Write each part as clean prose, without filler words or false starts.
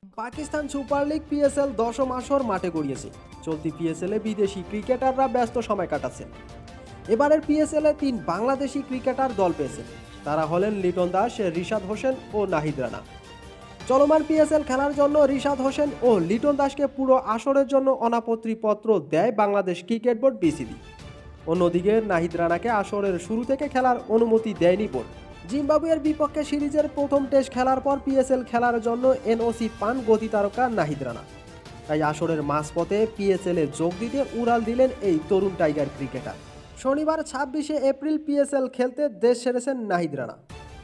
Pakistan super league PSL 10ম আসর মাঠে গড়িয়েছে। চলতি পিএসএলে বিদেশি ক্রিকেটাররা ব্যস্ত সময় কাটাচ্ছেন। এবারের পিএসএলে 3 বাংলাদেশি ক্রিকেটার দল পেয়েছেন। তারা হলেন লিটন দাস, রিশাদ হোসেন ও নাহিদ রানা। চলমান পিএসএল খেলার জন্য রিশাদ হোসেন ও লিটন দাসকে পুরো আসরের জন্য অনাপত্তি পত্র দেয় বাংলাদেশ ক্রিকেট বোর্ড বিসিবি। অন্যদিকে নাহিদ রানাকে আসরের শুরু থেকে খেলার অনুমতি দেয়নি বোর্ড। জিম্বাবুয়ের বিপক্ষে সিরিজের প্রথম টেস্ট খেলার পর পিএসএল খেলার জন্য এনওসি পান গতি তারকা নাহিদ রানা। তাই আসরের মাঝপথে পিএসএলে যোগ দিতে উড়াল দিলেন এই তরুণ টাইগার ক্রিকেটার। শনিবার 26শে এপ্রিল পিএসএল খেলতে দেশ ছেড়েছেন নাহিদ রানা।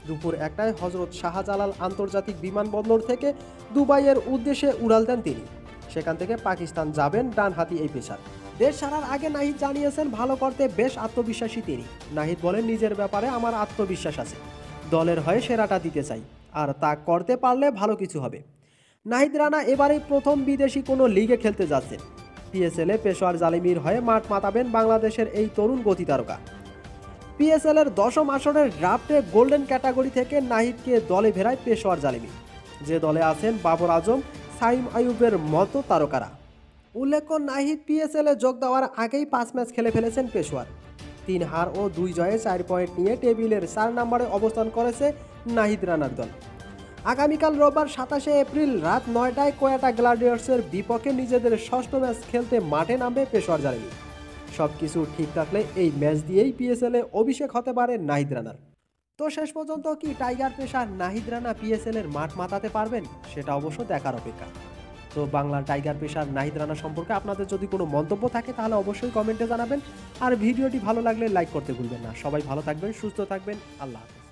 দুপুর 1টায় হজরত শাহজালাল আন্তর্জাতিক বিমানবন্দর থেকে দুবাইয়ের উদ্দেশ্যে উড়াল দেন তিনি। সেখান থেকে পাকিস্তান যাবেন ডানহাতি এই পেসার। দেশ ছাড়ার আগে নাহিদ জানিয়েছেন ভালো করতে বেশ আত্মবিশ্বাসী তিনি। নাহিদ বলেন, নিজের ব্যাপারে আমার আত্মবিশ্বাস আছে, দলের হয়ে সেরাটা দিতে চাই, আর তা করতে পারলে ভালো কিছু হবে। নাহিদ রানা এবারেই প্রথম বিদেশি কোনো লিগে খেলতে যাচ্ছেন। পিএসএলে পেশোয়ার জালিমির হয়ে মাঠ মাতাবেন বাংলাদেশের এই তরুণ গতি তারকা। পিএসএলের 10ম আসরের ড্রাফটে গোল্ডেন ক্যাটাগরি থেকে নাহিদকে দলে ভেড়ায় পেশোয়ার জালিমি, যে দলে আছেন বাবর আজম, সাইম আইয়ুবের মতো তারকারা। উল্লেখ্য, নাহিদ পিএসএলে যোগ দেওয়ার আগেই 5 ম্যাচ খেলে ফেলেছেন পেশোয়ার। 3 হার ও 2 জয়ে 4 পয়েন্ট নিয়ে টেবিলের 4 নম্বরে অবস্থান করেছে নাহিদ রানার দল। আগামীকাল রোববার 27শে এপ্রিল রাত 9টায় কোয়াটা গ্ল্যাডিয়ার্সের বিপক্ষে নিজেদের 6ষ্ঠ ম্যাচ খেলতে মাঠে নামবে পেশোয়ার জালিমি। সব কিছু ঠিক থাকলে এই ম্যাচ দিয়েই পিএসএলে অভিষেক হতে পারে নাহিদ রানার। তো শেষ পর্যন্ত কি টাইগার পেসার নাহিদ রানা পিএসএলের মাঠ মাতাতে পারবেন, সেটা অবশ্য দেখার অপেক্ষা। তো বাংলার টাইগার পেসার নাহিদ রানা সম্পর্কে আপনাদের যদি কোনো মন্তব্য থাকে তাহলে অবশ্যই কমেন্টে জানাবেন। আর ভিডিওটি ভালো লাগলে লাইক করতে ভুলবেন না। সবাই ভালো থাকবেন, সুস্থ থাকবেন। আল্লাহ হাফেজ।